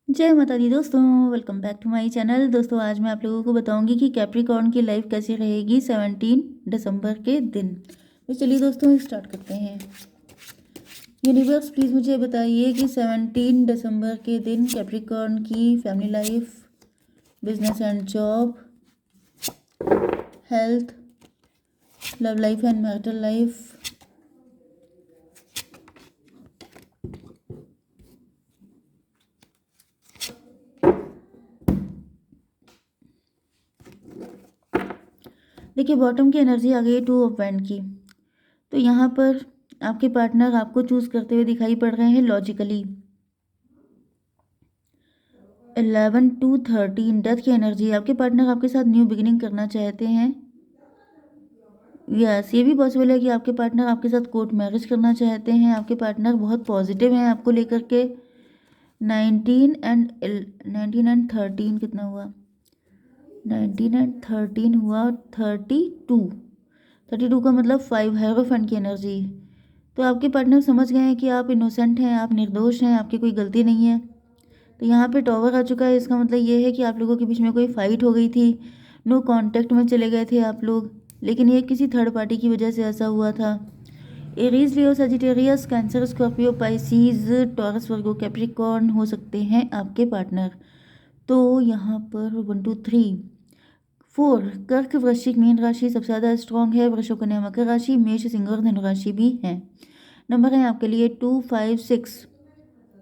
जय माता दी दोस्तों, welcome back to my channel. दोस्तों आज मैं आप लोगों को बताऊंगी कि कैप्रिकॉर्न की लाइफ कैसी रहेगी 17 दिसंबर के दिन। तो चलिए दोस्तों स्टार्ट करते हैं। यूनिवर्स प्लीज़ मुझे बताइए कि 17 दिसंबर के दिन कैप्रिकॉर्न की family life, business and job, health, love life and marital life, देखिए बॉटम की एनर्जी आ गई है 2 ऑफ वैंड की। तो यहाँ पर आपके पार्टनर आपको चूज़ करते हुए दिखाई पड़ रहे हैं लॉजिकली। 11 to 13 डेथ की एनर्जी। आपके पार्टनर आपके साथ न्यू बिगिनिंग करना चाहते हैं। यस, ये भी पॉसिबल है कि आपके पार्टनर आपके साथ कोर्ट मैरिज करना चाहते हैं। आपके पार्टनर बहुत पॉजिटिव हैं आपको लेकर के। 19 एंड 13 कितना हुआ? 19 एंड 13 हुआ 32 का मतलब 5 हायरोफेंट की एनर्जी। तो आपके पार्टनर समझ गए हैं कि आप इनोसेंट हैं, आप निर्दोष हैं, आपकी कोई गलती नहीं है। तो यहाँ पे टॉवर आ चुका है। इसका मतलब ये है कि आप लोगों के बीच में कोई फाइट हो गई थी, नो कांटेक्ट में चले गए थे आप लोग, लेकिन ये किसी थर्ड पार्टी की वजह से ऐसा हुआ था। Aries, Leo, Sagittarius, Cancer, Scorpio, Pisces, Taurus, Virgo, Capricorn हो सकते हैं आपके पार्टनर। तो यहाँ पर 1 2 3 4 कर्क, वृश्चिक, मीन राशि सबसे ज़्यादा स्ट्रांग है। वृषभ, कन्या, मकर राशि, मेष, सिंह और धनु राशि भी है। नंबर है आपके लिए 2 5 6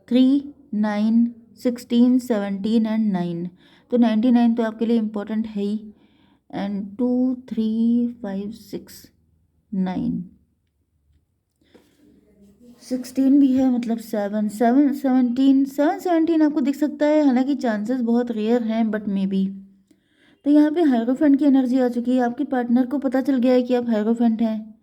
3 9 16 17 एंड 9। तो 99 तो आपके लिए इम्पोर्टेंट है ही। एंड 2 3 5 6 9 16 भी है, मतलब 7 7 17 7 17 आपको दिख सकता है। हालांकि चांसेस बहुत रेयर हैं, बट मे बी। तो यहाँ पे हायरोफेंट की एनर्जी आ चुकी है। आपके पार्टनर को पता चल गया है कि आप हायरोफेंट हैं,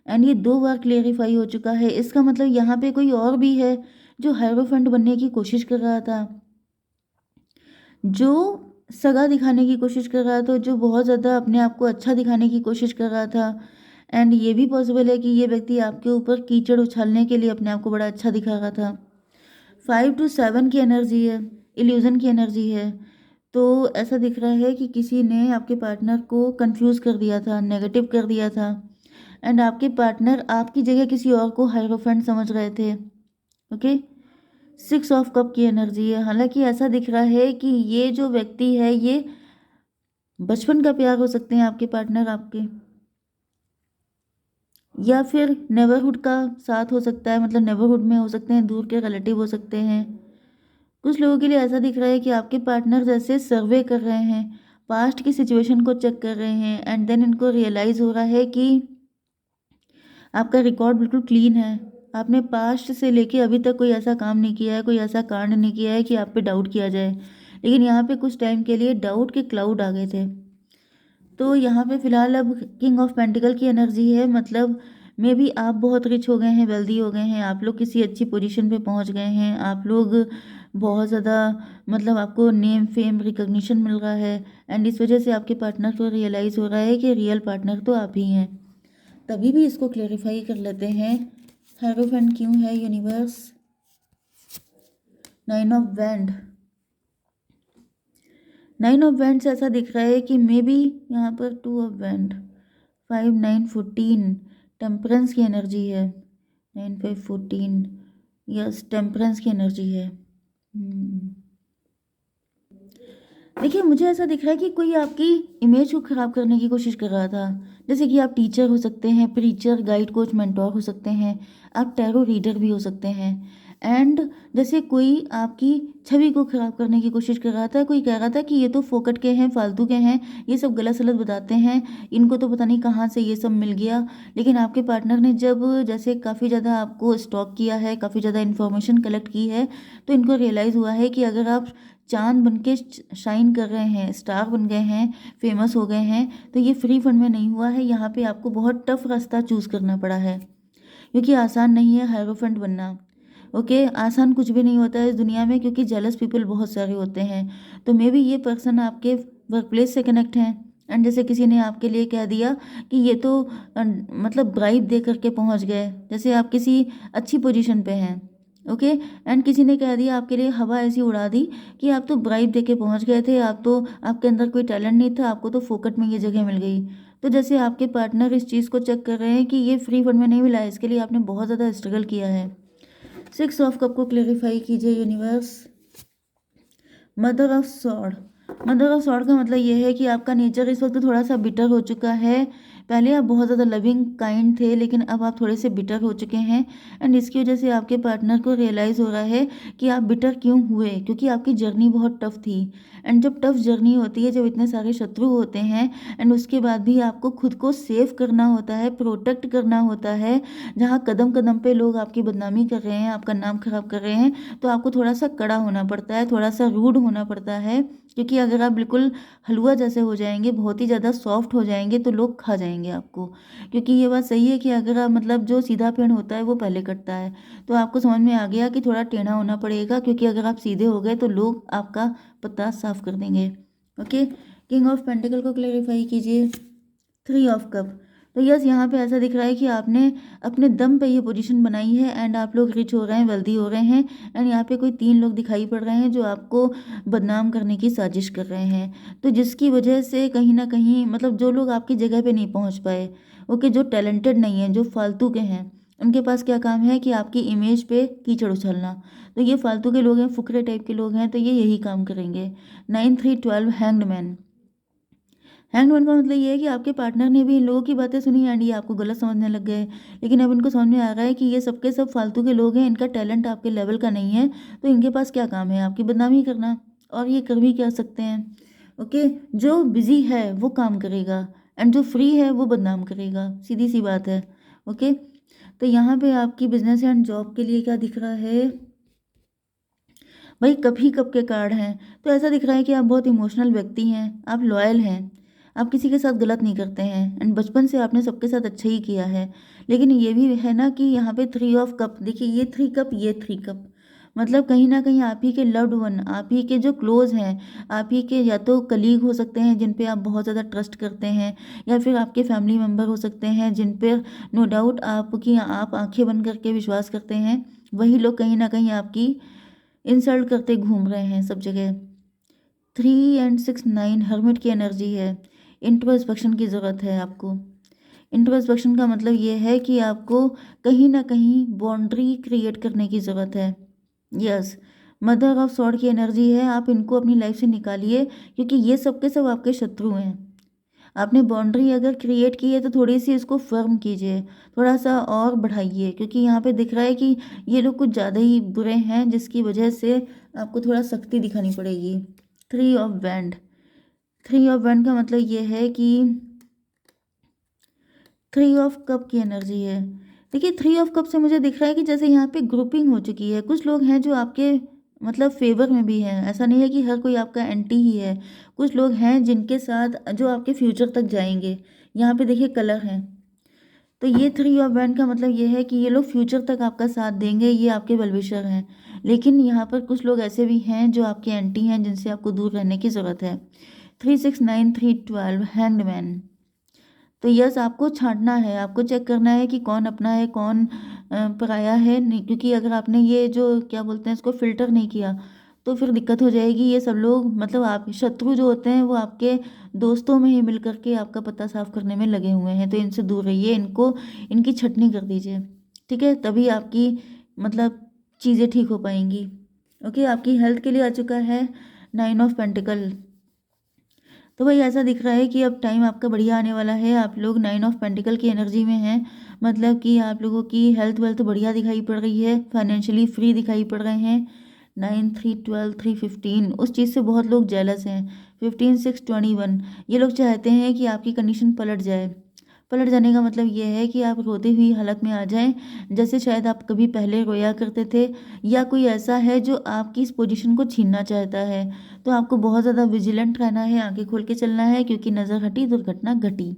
एंड ये 2 बार क्लेरिफाई हो चुका है। इसका मतलब यहाँ पे कोई और भी है जो हायरोफेंट बनने की कोशिश कर रहा था, जो सगा दिखाने की कोशिश कर रहा था, जो बहुत ज़्यादा अपने आप को अच्छा दिखाने की कोशिश कर रहा था। एंड ये भी पॉसिबल है कि ये व्यक्ति आपके ऊपर कीचड़ उछालने के लिए अपने आप को बड़ा अच्छा दिखा रहा था। 5 to 7 की एनर्जी है, इल्यूजन की एनर्जी है। तो ऐसा दिख रहा है कि किसी ने आपके पार्टनर को कंफ्यूज कर दिया था, नेगेटिव कर दिया था, एंड आपके पार्टनर आपकी जगह किसी और को हायरोफेंट समझ रहे थे। ओके, 6 ऑफ कप की एनर्जी है। हालांकि ऐसा दिख रहा है कि ये जो व्यक्ति है ये बचपन का प्यार हो सकते हैं आपके पार्टनर आपके, या फिर नेबरहुड का साथ हो सकता है, मतलब नेबरहुड में हो सकते हैं, दूर के रिलेटिव हो सकते हैं। कुछ लोगों के लिए ऐसा दिख रहा है कि आपके पार्टनर जैसे सर्वे कर रहे हैं, पास्ट की सिचुएशन को चेक कर रहे हैं, एंड देन इनको रियलाइज़ हो रहा है कि आपका रिकॉर्ड बिल्कुल क्लीन है। आपने पास्ट से लेके अभी तक कोई ऐसा काम नहीं किया है, कोई ऐसा कांड नहीं किया है कि आप पे डाउट किया जाए। लेकिन यहाँ पे कुछ टाइम के लिए डाउट के क्लाउड आ गए थे। तो यहाँ पे फिलहाल अब किंग ऑफ पेंटिकल की एनर्जी है, मतलब मे बी आप बहुत रिच हो गए हैं, वेल्दी हो गए हैं, आप लोग किसी अच्छी पोजीशन पे पहुँच गए हैं, आप लोग बहुत ज़्यादा, मतलब आपको नेम फेम रिकग्निशन मिल रहा है। एंड इस वजह से आपके पार्टनर को रियलाइज़ हो रहा है कि रियल पार्टनर तो आप ही हैं। तभी भी इसको क्लेरिफाई कर लेते हैं, हेरोफेंट क्यों है universe. 9 of wand, 9 of wand से ऐसा दिख रहा है कि मे बी यहाँ पर 2 ऑफ वैंड, 5 9 14 टेम्परेंस की एनर्जी है। 9 5 14, यस टेम्परेंस की एनर्जी है। देखिए मुझे ऐसा दिख रहा है कि कोई आपकी इमेज को ख़राब करने की कोशिश कर रहा था। जैसे कि आप टीचर हो सकते हैं, प्रीचर, गाइड, कोच, मेंटोर हो सकते हैं, आप टैरो रीडर भी हो सकते हैं। एंड जैसे कोई आपकी छवि को ख़राब करने की कोशिश कर रहा था, कोई कह रहा था कि ये तो फोकट के हैं, फालतू के हैं, ये सब गलत सलत बताते हैं, इनको तो पता नहीं कहाँ से ये सब मिल गया। लेकिन आपके पार्टनर ने जब जैसे काफ़ी ज़्यादा आपको स्टॉक किया है, काफ़ी ज़्यादा इन्फॉर्मेशन कलेक्ट की है, तो इनको रियलाइज़ हुआ है कि अगर आप चांद बन के शाइन कर रहे हैं, स्टार बन गए हैं, फेमस हो गए हैं, तो ये फ्री फंड में नहीं हुआ है। यहाँ पे आपको बहुत टफ रास्ता चूज़ करना पड़ा है, क्योंकि आसान नहीं है हायरोफेंट बनना। ओके, आसान कुछ भी नहीं होता है इस दुनिया में, क्योंकि जेलस पीपल बहुत सारे होते हैं। तो मे बी ये पर्सन आपके वर्क प्लेस से कनेक्ट हैं, एंड जैसे किसी ने आपके लिए कह दिया कि ये तो मतलब ब्राइब दे करके पहुँच गए, जैसे आप किसी अच्छी पोजीशन पे हैं। ओके। एंड किसी ने कह दिया आपके लिए, हवा ऐसी उड़ा दी कि आप तो ब्राइब दे के पहुँच गए थे, आप तो, आपके अंदर कोई टैलेंट नहीं था, आपको तो फोकट में ये जगह मिल गई। तो जैसे आपके पार्टनर इस चीज़ को चेक कर रहे हैं कि ये फ्री फंड में नहीं मिला है, इसके लिए आपने बहुत ज़्यादा स्ट्रगल किया है। 6 ऑफ कप को क्लेरिफाई कीजिए universe. Mother of sword. Mother of sword का मतलब ये है कि आपका नेचर इस वक्त थोड़ा सा बिटर हो चुका है। पहले आप बहुत ज़्यादा लविंग काइंड थे, लेकिन अब आप थोड़े से बिटर हो चुके हैं। एंड इसकी वजह से आपके पार्टनर को रियलाइज़ हो रहा है कि आप बिटर क्यों हुए, क्योंकि आपकी जर्नी बहुत टफ थी। एंड जब टफ जर्नी होती है, जब इतने सारे शत्रु होते हैं, एंड उसके बाद भी आपको खुद को सेव करना होता है, प्रोटेक्ट करना होता है, जहाँ कदम कदम पे लोग आपकी बदनामी कर रहे हैं, आपका नाम खराब कर रहे हैं, तो आपको थोड़ा सा कड़ा होना पड़ता है, थोड़ा सा रूड होना पड़ता है। क्योंकि अगर आप बिल्कुल हलवा जैसे हो जाएंगे, बहुत ही ज़्यादा सॉफ्ट हो जाएंगे, तो लोग खा जाएंगे आपको। क्योंकि ये बात सही है कि अगर आप, मतलब जो सीधा पेड़ होता है वो पहले कटता है। तो आपको समझ में आ गया कि थोड़ा टेढ़ा होना पड़ेगा, क्योंकि अगर आप सीधे हो गए तो लोग आपका पत्ता साफ कर देंगे। ओके। किंग ऑफ पेंटिकल को क्लेरिफाई कीजिए। 3 ऑफ कप। तो यस, यहाँ पे ऐसा दिख रहा है कि आपने अपने दम पे ये पोजीशन बनाई है, एंड आप लोग रिच हो रहे हैं, वेल्दी हो रहे हैं। एंड यहाँ पे कोई 3 लोग दिखाई पड़ रहे हैं जो आपको बदनाम करने की साजिश कर रहे हैं। तो जिसकी वजह से कहीं ना कहीं, मतलब जो लोग आपकी जगह पे नहीं पहुँच पाए, ओके, जो टैलेंटेड नहीं है, जो फालतू के हैं, उनके पास क्या काम है कि आपकी इमेज पे कीचड़ उछलना। तो ये फालतू के लोग हैं, फुकरे टाइप के लोग हैं, तो ये यही काम करेंगे। 9 3 12 हैंग्ड मैन। हैंगमैन का मतलब ये है कि आपके पार्टनर ने भी इन लोगों की बातें सुनी एंड ये आपको गलत समझने लग गए। लेकिन अब इनको समझ में आ रहा है कि ये सबके सब फालतू के लोग हैं, इनका टैलेंट आपके लेवल का नहीं है, तो इनके पास क्या काम है आपकी बदनामी करना, और ये कर भी क्या सकते हैं। ओके। जो बिजी है वो काम करेगा, एंड जो फ्री है वो बदनाम करेगा, सीधी सी बात है। ओके। तो यहाँ पे आपकी बिजनेस एंड जॉब के लिए क्या दिख रहा है भाई, कब ही कब के कार्ड हैं। तो ऐसा दिख रहा है कि आप बहुत इमोशनल व्यक्ति हैं, आप लॉयल हैं, आप किसी के साथ गलत नहीं करते हैं, एंड बचपन से आपने सबके साथ अच्छा ही किया है। लेकिन ये भी है ना कि यहाँ पे 3 ऑफ कप देखिए, ये 3 कप, ये 3 कप, मतलब कहीं ना कहीं आप ही के लव्ड वन, आप ही के जो क्लोज हैं, आप ही के या तो कलीग हो सकते हैं जिन पे आप बहुत ज़्यादा ट्रस्ट करते हैं, या फिर आपके फैमिली मेम्बर हो सकते हैं जिन पर नो डाउट आपकी, आप आंखें बंद करके विश्वास करते हैं। वही लोग कहीं ना कहीं आपकी इंसल्ट करते घूम रहे हैं सब जगह। 3 एंड 6 9 हर्मिट की एनर्जी है। इंट्रोस्पेक्शन की ज़रूरत है आपको। इंट्रोस्पेक्शन का मतलब ये है कि आपको कहीं ना कहीं बाउंड्री क्रिएट करने की ज़रूरत है। यस। मदर ऑफ सॉर्ड की एनर्जी है, आप इनको अपनी लाइफ से निकालिए, क्योंकि ये सब के सब आपके शत्रु हैं। आपने बाउंड्री अगर क्रिएट की है तो थोड़ी सी इसको फर्म कीजिए, थोड़ा सा और बढ़ाइए, क्योंकि यहाँ पे दिख रहा है कि ये लोग कुछ ज़्यादा ही बुरे हैं, जिसकी वजह से आपको थोड़ा सख्ती दिखानी पड़ेगी। 3 ऑफ बैंड। 3 ऑफ बैंड का मतलब ये है कि 3 ऑफ कप की एनर्जी है। देखिए, 3 ऑफ कप से मुझे दिख रहा है कि जैसे यहाँ पे ग्रुपिंग हो चुकी है, कुछ लोग हैं जो आपके, मतलब फेवर में भी हैं, ऐसा नहीं है कि हर कोई आपका एंटी ही है। कुछ लोग हैं जिनके साथ जो आपके फ्यूचर तक जाएंगे। यहाँ पे देखिए कलर हैं। तो ये 3 ऑफ बैंड का मतलब ये है कि ये लोग फ्यूचर तक आपका साथ देंगे, ये आपके वेलविशर हैं। लेकिन यहाँ पर कुछ लोग ऐसे भी हैं जो आपके एंटी हैं, जिनसे आपको दूर रहने की ज़रूरत है। 3 6 9 3 12 हैंग्ड मैन। तो यस, आपको छांटना है, आपको चेक करना है कि कौन अपना है, कौन पराया है नहीं, क्योंकि अगर आपने ये जो क्या बोलते हैं इसको फिल्टर नहीं किया, तो फिर दिक्कत हो जाएगी। ये सब लोग, मतलब आप शत्रु जो होते हैं वो आपके दोस्तों में ही मिल करके आपका पत्ता साफ करने में लगे हुए हैं, तो इनसे दूर रहिए, इनको, इनकी छटनी कर दीजिए। ठीक है, तभी आपकी, मतलब चीज़ें ठीक हो पाएंगी। ओके। आपकी हेल्थ के लिए आ चुका है 9 ऑफ पेंटिकल। तो भाई ऐसा दिख रहा है कि अब टाइम आपका बढ़िया आने वाला है, आप लोग 9 ऑफ पेंटिकल की एनर्जी में हैं, मतलब कि आप लोगों की हेल्थ वेल्थ बढ़िया दिखाई पड़ रही है, फाइनेंशियली फ्री दिखाई पड़ रहे हैं। 9 3 12 3 15, उस चीज़ से बहुत लोग जेलस हैं। 15 6 21, ये लोग चाहते हैं कि आपकी कंडीशन पलट जाए। पलट जाने का मतलब ये है कि आप रोती हुई हालत में आ जाएं, जैसे शायद आप कभी पहले रोया करते थे, या कोई ऐसा है जो आपकी इस पोजीशन को छीनना चाहता है। तो आपको बहुत ज़्यादा विजिलेंट रहना है, आंखें खोल के चलना है, क्योंकि नज़र हटी दुर्घटना घटी।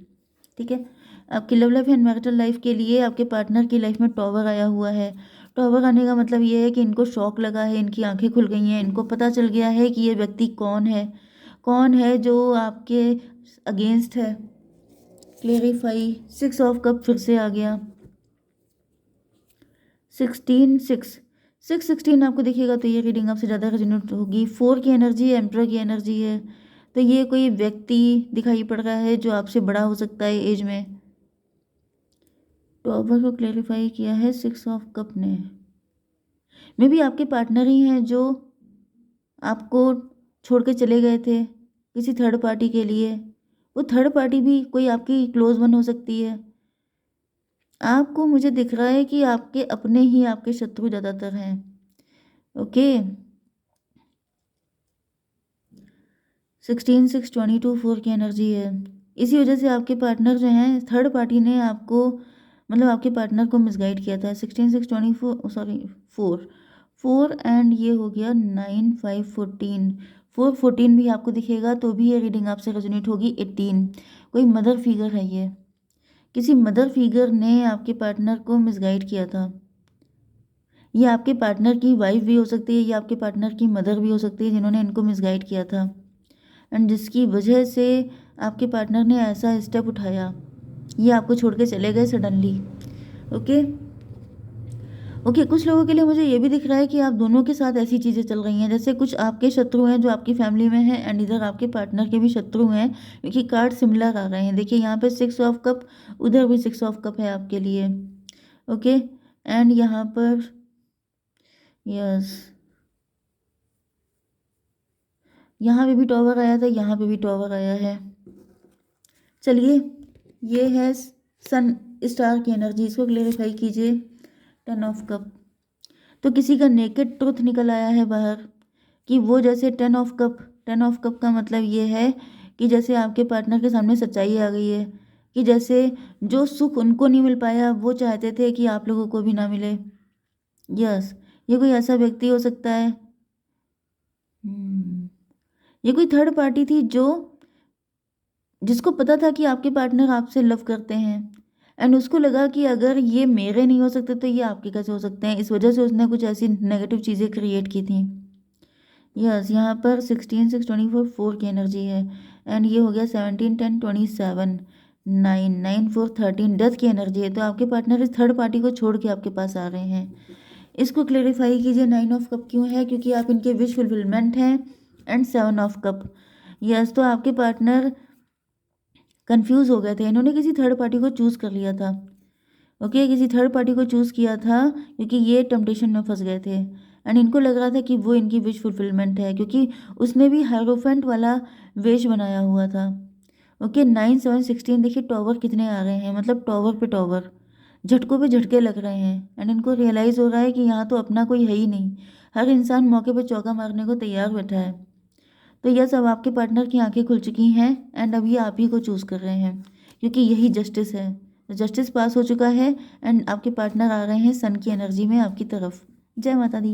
ठीक है। आपकी love life and marital life के लिए आपके पार्टनर की लाइफ में टॉवर आया हुआ है। टॉवर आने का मतलब ये है कि इनको शौक लगा है, इनकी आंखें खुल गई हैं, इनको पता चल गया है कि ये व्यक्ति कौन है, कौन है जो आपके अगेंस्ट है। क्लेरिफाई। 6 ऑफ कप फिर से आ गया। 16 6, 616 आपको दिखेगा तो ये रीडिंग आपसे ज़्यादा रेजोनेट होगी। 4 की एनर्जी है, एम्परर की एनर्जी है, तो ये कोई व्यक्ति दिखाई पड़ रहा है जो आपसे बड़ा हो सकता है एज में। टॉवर को क्लेरिफाई किया है 6 ऑफ कप ने। मे बी आपके पार्टनर ही हैं जो आपको छोड़ के चले गए थे किसी थर्ड पार्टी के लिए। वो थर्ड पार्टी भी कोई आपकी क्लोज वन हो सकती है। आपको मुझे दिख रहा है कि आपके अपने ही आपके शत्रु ज़्यादातर हैं। ओके, 16 6 22 4 की एनर्जी है। इसी वजह से आपके पार्टनर जो हैं, थर्ड पार्टी ने आपको मतलब आपके पार्टनर को मिसगाइड किया था। 16 6 24 सॉरी 4 4 एंड ये हो गया 9 5 14 4 14 भी आपको दिखेगा तो भी ये रीडिंग आपसे रेजोनेट होगी। 18 कोई मदर फिगर है, ये किसी मदर फिगर ने आपके पार्टनर को मिसगाइड किया था। ये आपके पार्टनर की वाइफ भी हो सकती है, ये आपके पार्टनर की मदर भी हो सकती है जिन्होंने इनको मिसगाइड किया था एंड जिसकी वजह से आपके पार्टनर ने ऐसा स्टेप उठाया, ये आपको छोड़ के चले गए सडनली। ओके ओके, कुछ लोगों के लिए मुझे ये भी दिख रहा है कि आप दोनों के साथ ऐसी चीज़ें चल रही हैं, जैसे कुछ आपके शत्रु हैं जो आपकी फैमिली में हैं एंड इधर आपके पार्टनर के भी शत्रु हैं, क्योंकि कार्ड सिमिलर आ रहे हैं। देखिए यहाँ पे 6 ऑफ कप, उधर भी 6 ऑफ कप है आपके लिए। ओके एंड यहाँ पर यस, यहाँ पे भी टॉवर आया था, यहाँ पे भी टॉवर आया है। चलिए, ये है सन स्टार की एनर्जी, इसको क्लेरिफाई कीजिए। 10 ऑफ कप, तो किसी का नेकेड ट्रुथ निकल आया है बाहर कि वो जैसे 10 ऑफ कप का मतलब ये है कि जैसे आपके पार्टनर के सामने सच्चाई आ गई है कि जैसे जो सुख उनको नहीं मिल पाया वो चाहते थे कि आप लोगों को भी ना मिले। यस, ये कोई ऐसा व्यक्ति हो सकता है। ये कोई थर्ड पार्टी थी जो जिसको पता था कि आपके पार्टनर आपसे लव करते हैं एंड उसको लगा कि अगर ये मेरे नहीं हो सकते तो ये आपके कैसे हो सकते हैं, इस वजह से उसने कुछ ऐसी नेगेटिव चीज़ें क्रिएट की थी। यस, यहाँ पर 16 6 24 4 की एनर्जी है एंड ये हो गया 17 10 27 9 9 4 13 डेथ की एनर्जी है। तो आपके पार्टनर इस थर्ड पार्टी को छोड़ के आपके पास आ रहे हैं। इसको क्लेरिफाई कीजिए 9 ऑफ कप क्यों है, क्योंकि आप इनके विश फुलफिलमेंट हैं एंड 7 ऑफ कप। यस, तो आपके पार्टनर कंफ्यूज हो गए थे, इन्होंने किसी थर्ड पार्टी को चूज़ कर लिया था। ओके, किसी थर्ड पार्टी को चूज़ किया था क्योंकि ये टेम्पटेशन में फंस गए थे एंड इनको लग रहा था कि वो इनकी विश फुलफिलमेंट है, क्योंकि उसने भी हायरोफेंट वाला वेश बनाया हुआ था। ओके, 9 7 16 देखिए टॉवर कितने आ रहे हैं, मतलब टॉवर पे टॉवर, झटकों पे झटके लग रहे हैं एंड इनको रियलाइज़ हो रहा है कि यहाँ तो अपना कोई है ही नहीं, हर इंसान मौके पे चौका मारने को तैयार बैठा है। तो यह सब आपके पार्टनर की आंखें खुल चुकी हैं एंड अब ये आप ही को चूज़ कर रहे हैं, क्योंकि यही जस्टिस है। तो जस्टिस पास हो चुका है एंड आपके पार्टनर आ रहे हैं सन की एनर्जी में आपकी तरफ। जय माता दी।